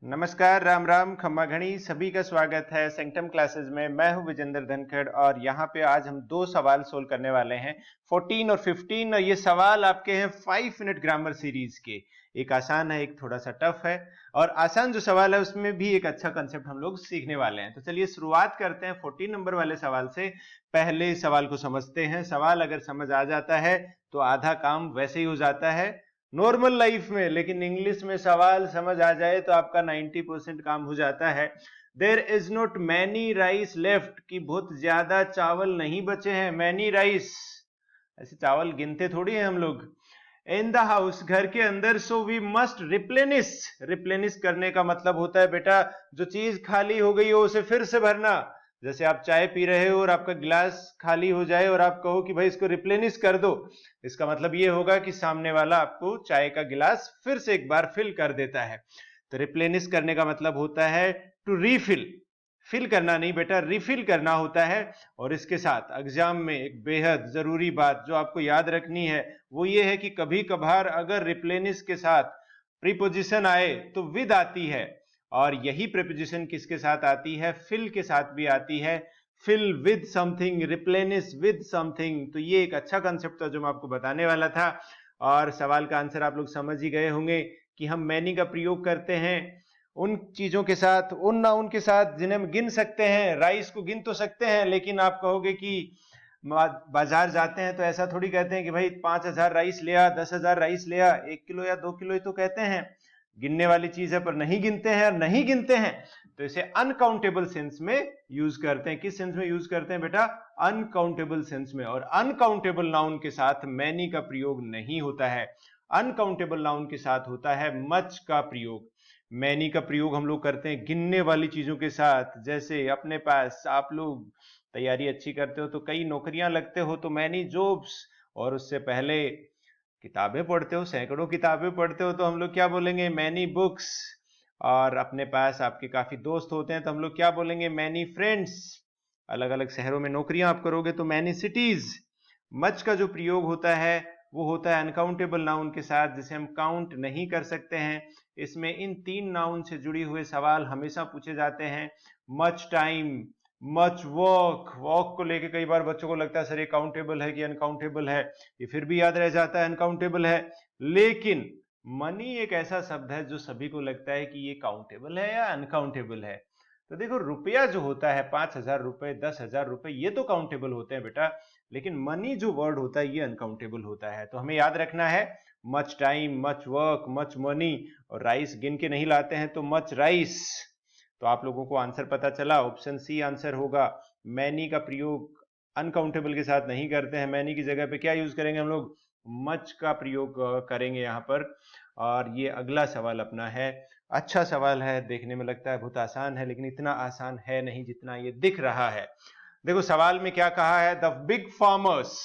नमस्कार, राम राम, खम्मा घणी, सभी का स्वागत है सेंक्टम क्लासेस में। मैं हूं विजेंद्र धनखड़ और यहाँ पे आज हम दो सवाल सोल्व करने वाले हैं, 14 और 15। और ये सवाल आपके हैं 5 मिनट ग्रामर सीरीज के। एक आसान है, एक थोड़ा सा टफ है। और आसान जो सवाल है उसमें भी एक अच्छा कंसेप्ट हम लोग सीखने वाले हैं। तो चलिए शुरुआत करते हैं 14 नंबर वाले सवाल से। पहले सवाल को समझते हैं। सवाल अगर समझ आ जाता है तो आधा काम वैसे ही हो जाता है नॉर्मल लाइफ में, लेकिन इंग्लिश में सवाल समझ आ जाए तो आपका 90% काम हो जाता है। There is not many rice left, कि बहुत ज्यादा चावल नहीं बचे हैं। मैनी राइस, ऐसे चावल गिनते थोड़ी हैं हम लोग। इन द हाउस, घर के अंदर। So we must replenish. Replenish करने का मतलब होता है बेटा, जो चीज खाली हो गई हो उसे फिर से भरना। जैसे आप चाय पी रहे हो और आपका गिलास खाली हो जाए और आप कहो कि भाई इसको रिप्लेनिश कर दो, इसका मतलब ये होगा कि सामने वाला आपको चाय का गिलास फिर से एक बार फिल कर देता है। तो रिप्लेनिश करने का मतलब होता है टू रीफिल। फिल करना नहीं बेटा, रिफिल करना होता है। और इसके साथ एग्जाम में एक बेहद जरूरी बात जो आपको याद रखनी है वो ये है कि कभी कभार अगर रिप्लेनिश के साथ प्रीपोजिशन आए तो विद आती है, और यही प्रीपोजिशन किसके साथ आती है? फिल के साथ भी आती है। Fill with something, replenish with something. तो ये एक अच्छा कंसेप्ट था जो मैं आपको बताने वाला था। और सवाल का आंसर आप लोग समझ ही गए होंगे कि हम मैनी का प्रयोग करते हैं उन चीजों के साथ, उन नाउन के साथ जिन्हें हम गिन सकते हैं। राइस को गिन तो सकते हैं, लेकिन आप कहोगे कि बाजार जाते हैं तो ऐसा थोड़ी कहते हैं कि भाई 5,000 राइस ले आ, 10,000 राइस ले आ। 1 किलो या 2 किलो ही तो कहते हैं। गिनने वाली चीज है पर नहीं गिनते हैं, और नहीं गिनते हैं तो इसे अनकाउंटेबल सेंस में यूज करते हैं। किस सेंस में यूज करते हैं बेटा? अनकाउंटेबल सेंस में। और अनकाउंटेबल नाउन के साथ मैनी का प्रयोग नहीं होता है। अनकाउंटेबल नाउन के साथ होता है मच का प्रयोग। मैनी का प्रयोग हम लोग करते हैं गिनने वाली चीजों के साथ। जैसे अपने पास आप लोग तैयारी अच्छी करते हो तो कई नौकरियां लगते हो तो मैनी जॉब्स, और उससे पहले किताबें पढ़ते हो, सैकड़ों किताबें पढ़ते हो तो हम लोग क्या बोलेंगे? Many books. और अपने पास आपके काफी दोस्त होते हैं तो हम लोग क्या बोलेंगे? Many friends. अलग अलग शहरों में नौकरियां आप करोगे तो मैनी सिटीज। मच का जो प्रयोग होता है वो होता है अनकाउंटेबल नाउन के साथ, जिसे हम काउंट नहीं कर सकते हैं। इसमें इन 3 नाउन से जुड़ी हुए सवाल हमेशा पूछे जाते हैं। Much time, much walk. Walk को लेके कई बार बच्चों को लगता है सर ये काउंटेबल है कि अनकाउंटेबल है, ये फिर भी याद रह जाता है अनकाउंटेबल है। लेकिन मनी एक ऐसा शब्द है जो सभी को लगता है कि ये काउंटेबल है या अनकाउंटेबल है। तो देखो, रुपया जो होता है 5,000 रुपए, 10,000 रुपए, ये तो काउंटेबल होते हैं बेटा, लेकिन मनी जो वर्ड होता है ये अनकाउंटेबल होता है। तो हमें याद रखना है much time, much work, much money. और राइस गिन के नहीं लाते हैं तो मच राइस। तो आप लोगों को आंसर पता चला, ऑप्शन सी आंसर होगा। मैनी का प्रयोग अनकाउंटेबल के साथ नहीं करते हैं। मैनी की जगह पे क्या यूज करेंगे हम लोग? मच का प्रयोग करेंगे यहाँ पर। और ये अगला सवाल अपना है। अच्छा सवाल है, देखने में लगता है बहुत आसान है, लेकिन इतना आसान है नहीं जितना ये दिख रहा है। देखो सवाल में क्या कहा है? The big farmers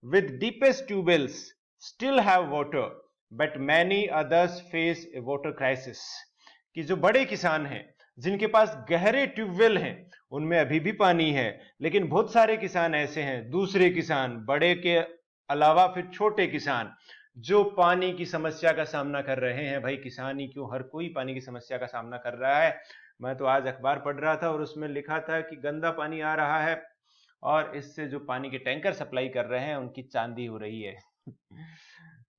with deepest tube wells still have water, but many others face A water crisis. कि जो बड़े किसान हैं जिनके पास गहरे ट्यूबवेल हैं उनमें अभी भी पानी है, लेकिन बहुत सारे किसान ऐसे हैं, दूसरे किसान, बड़े के अलावा फिर छोटे किसान, जो पानी की समस्या का सामना कर रहे हैं। भाई किसान ही क्यों, हर कोई पानी की समस्या का सामना कर रहा है। मैं तो आज अखबार पढ़ रहा था और उसमें लिखा था कि गंदा पानी आ रहा है और इससे जो पानी के टैंकर सप्लाई कर रहे हैं उनकी चांदी हो रही है।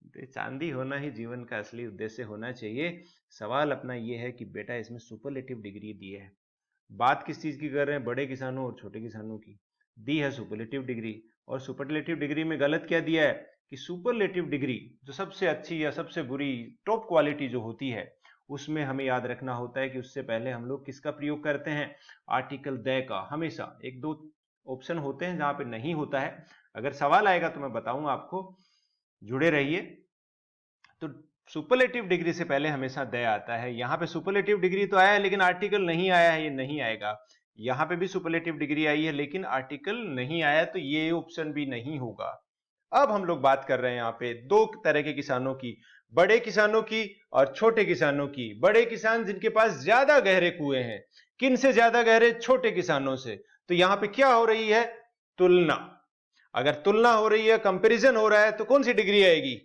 तो चांदी होना ही जीवन का असली उद्देश्य होना चाहिए। सवाल अपना ये है कि बेटा इसमें सुपरलेटिव डिग्री दी है। बात किस चीज की कर रहे हैं? बड़े किसानों और छोटे किसानों की दी है सुपरलेटिव डिग्री। और सुपरलेटिव डिग्री में गलत क्या दिया है कि सुपरलेटिव डिग्री जो सबसे अच्छी या सबसे बुरी, टॉप क्वालिटी जो होती है, उसमें हमें याद रखना होता है कि उससे पहले हम लोग किसका प्रयोग करते हैं? आर्टिकल द का। हमेशा एक दो ऑप्शन होते हैं जहां पे नहीं होता है। अगर सवाल आएगा तो मैं बताऊंगा आपको, जुड़े रहिए। तो सुपरलेटिव डिग्री से पहले हमेशा दे आता है। यहां पे सुपरलेटिव डिग्री तो आया है लेकिन आर्टिकल नहीं आया है, ये नहीं आएगा। यहां पे भी सुपरलेटिव डिग्री आई है लेकिन आर्टिकल नहीं आया, तो ये ऑप्शन भी नहीं होगा। अब हम लोग बात कर रहे हैं यहाँ पे दो तरह के किसानों की, बड़े किसानों की और छोटे किसानों की। बड़े किसान जिनके पास ज्यादा गहरे कुएं हैं। किन से ज्यादा गहरे? छोटे किसानों से। तो यहां पे क्या हो रही है? तुलना। अगर तुलना हो रही है, कंपैरिजन हो रहा है, तो कौन सी डिग्री आएगी?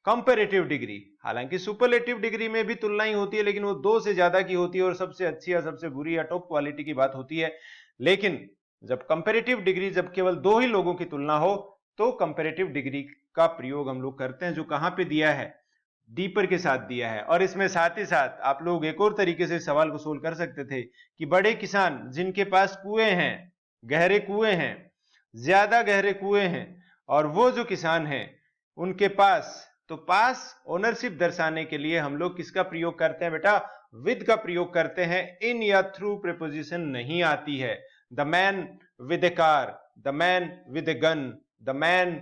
कंपैरेटिव डिग्री, हालांकि सुपरलेटिव डिग्री में भी तुलना ही होती है, लेकिन वो 2 से ज्यादा की होती है और सबसे अच्छी या सबसे बुरी या टॉप क्वालिटी की बात होती है। लेकिन जब कंपैरेटिव डिग्री, जब केवल 2 ही लोगों की तुलना हो, तो कंपैरेटिव डिग्री का प्रयोग हम लोग करते हैं, जो कहां पे दिया है, डीपर के साथ दिया है। और इसमें साथ ही साथ आप लोग एक और तरीके से सवाल को सोल्व कर सकते थे कि बड़े किसान जिनके पास कुएं हैं, गहरे कुएं हैं, ज्यादा गहरे कुएं हैं, और वो जो किसान हैं उनके पास, तो पास ओनरशिप दर्शाने के लिए हम लोग किसका प्रयोग करते हैं बेटा, विद का प्रयोग करते हैं। इन या थ्रू प्रीपोजिशन नहीं आती है। The man with A car, the man with a gun, the man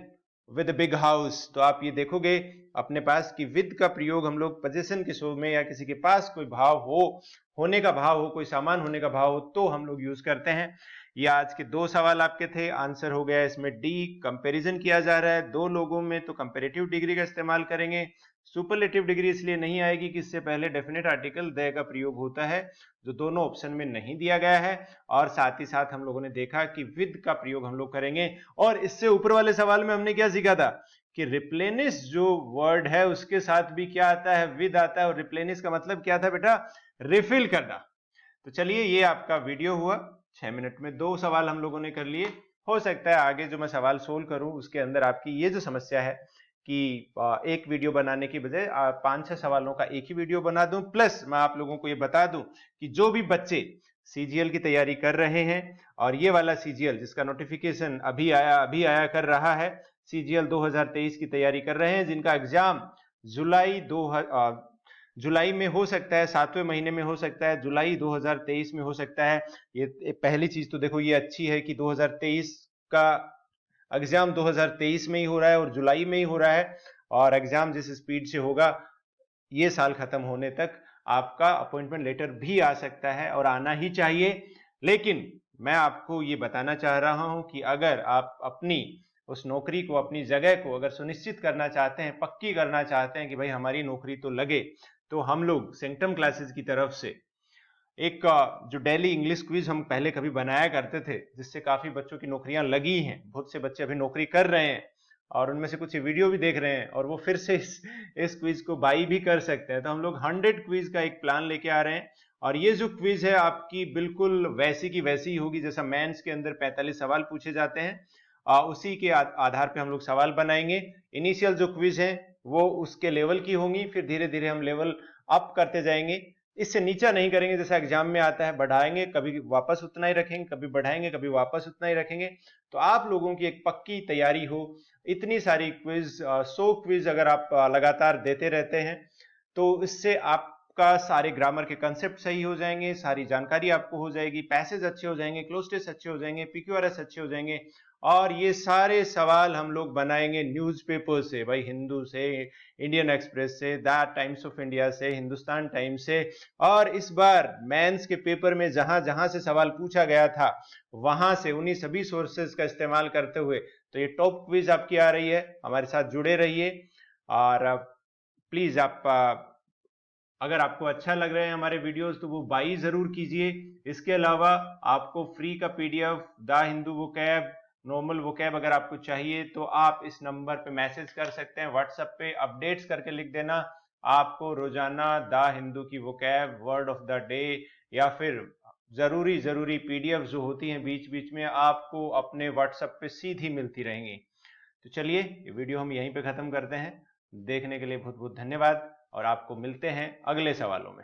with big house. तो आप ये देखोगे अपने पास कि विद का प्रयोग हम लोग पोजीशन के शो में, या किसी के पास कोई भाव हो, होने का भाव हो, कोई सामान होने का भाव हो, तो हम लोग यूज करते हैं। ये आज के 2 सवाल आपके थे, आंसर हो गया इसमें डी। कंपैरिजन किया जा रहा है 2 लोगों में, तो कंपैरेटिव डिग्री का इस्तेमाल करेंगे। सुपरलेटिव डिग्री इसलिए नहीं आएगी कि इससे पहले डेफिनेट आर्टिकल द का प्रयोग होता है, जो दोनों ऑप्शन में नहीं दिया गया है। और साथ ही साथ हम लोगों ने देखा कि विद का प्रयोग हम लोग करेंगे। और इससे ऊपर वाले सवाल में हमने क्या सीखा था कि रिप्लेनिश जो वर्ड है उसके साथ भी क्या आता है, विद आता है। और रिप्लेनिश का मतलब क्या था बेटा, रिफिल करना। तो चलिए, ये आपका वीडियो हुआ, 6 मिनट में 2 सवाल हम लोगों ने कर लिए। हो सकता है आगे जो मैं सवाल सोल्व करूं उसके अंदर आपकी ये जो समस्या है कि एक वीडियो बनाने की बजाय 5-6 सवालों का एक ही वीडियो बना दूं। प्लस मैं आप लोगों को ये बता दूं कि जो भी बच्चे सीजीएल की तैयारी कर रहे हैं, और ये वाला सीजीएल जिसका नोटिफिकेशन अभी आया कर रहा है, सीजीएल 2023 की तैयारी कर रहे हैं, जिनका एग्जाम जुलाई में हो सकता है, 7वें महीने में हो सकता है, जुलाई 2023 में हो सकता है। ये पहली चीज तो देखो ये अच्छी है कि 2023 का एग्जाम 2023 में ही हो रहा है और जुलाई में ही हो रहा है। और एग्जाम जिस स्पीड से होगा, ये साल खत्म होने तक आपका अपॉइंटमेंट लेटर भी आ सकता है, और आना ही चाहिए। लेकिन मैं आपको ये बताना चाह रहा हूं कि अगर आप अपनी उस नौकरी को, अपनी जगह को अगर सुनिश्चित करना चाहते हैं, पक्की करना चाहते हैं कि भाई हमारी नौकरी तो लगे, तो हम लोग सेंटम क्लासेस की तरफ से एक जो डेली इंग्लिश क्विज हम पहले कभी बनाया करते थे, जिससे काफी बच्चों की नौकरियां लगी हैं, बहुत से बच्चे अभी नौकरी कर रहे हैं, और उनमें से कुछ वीडियो भी देख रहे हैं, और वो फिर से इस क्विज को बाई भी कर सकते हैं। तो हम लोग 100 क्विज का एक प्लान लेके आ रहे हैं, और ये जो क्विज है आपकी बिल्कुल वैसी की वैसी ही होगी जैसा मेंस के अंदर 45 सवाल पूछे जाते हैं। उसी के आधार पे हम लोग सवाल बनाएंगे। इनिशियल जो क्विज है वो उसके लेवल की होंगी, फिर धीरे धीरे हम लेवल अप करते जाएंगे। इससे नीचा नहीं करेंगे जैसा एग्जाम में आता है, बढ़ाएंगे, कभी वापस उतना ही रखेंगे, कभी बढ़ाएंगे, कभी वापस उतना ही रखेंगे। तो आप लोगों की एक पक्की तैयारी हो, इतनी सारी क्विज, 100 क्विज अगर आप लगातार देते रहते हैं, तो इससे आपका सारे ग्रामर के कंसेप्ट सही हो जाएंगे, सारी जानकारी आपको हो जाएगी, पैसेज अच्छे हो जाएंगे, क्लोज टेस्ट अच्छे हो जाएंगे, पीक्यूआरएस अच्छे हो जाएंगे। और ये सारे सवाल हम लोग बनाएंगे न्यूज़पेपर से, भाई हिंदू से, इंडियन एक्सप्रेस से, द टाइम्स ऑफ इंडिया से, हिंदुस्तान टाइम्स से। और इस बार मेंस के पेपर में जहां जहां से सवाल पूछा गया था, वहां से उन्हीं सभी सोर्सेज का इस्तेमाल करते हुए तो ये टॉप क्विज आपकी आ रही है। हमारे साथ जुड़े रहिए, और प्लीज आप अगर आपको अच्छा लग रहे हैं हमारे वीडियोस तो वो बाई जरूर कीजिए। इसके अलावा आपको फ्री का PDF the Hindu vocab, normal vocab अगर आपको चाहिए तो आप इस नंबर पे मैसेज कर सकते हैं, व्हाट्सएप पे अपडेट्स करके लिख देना आपको रोजाना द हिंदू की vocab, word of the day, या फिर जरूरी पीडीएफ जो होती हैं बीच बीच में आपको अपने व्हाट्सएप पे सीधी मिलती रहेंगी। तो चलिए, ये वीडियो हम यहीं पे खत्म करते हैं। देखने के लिए बहुत बहुत धन्यवाद, और आपको मिलते हैं अगले सवालों में।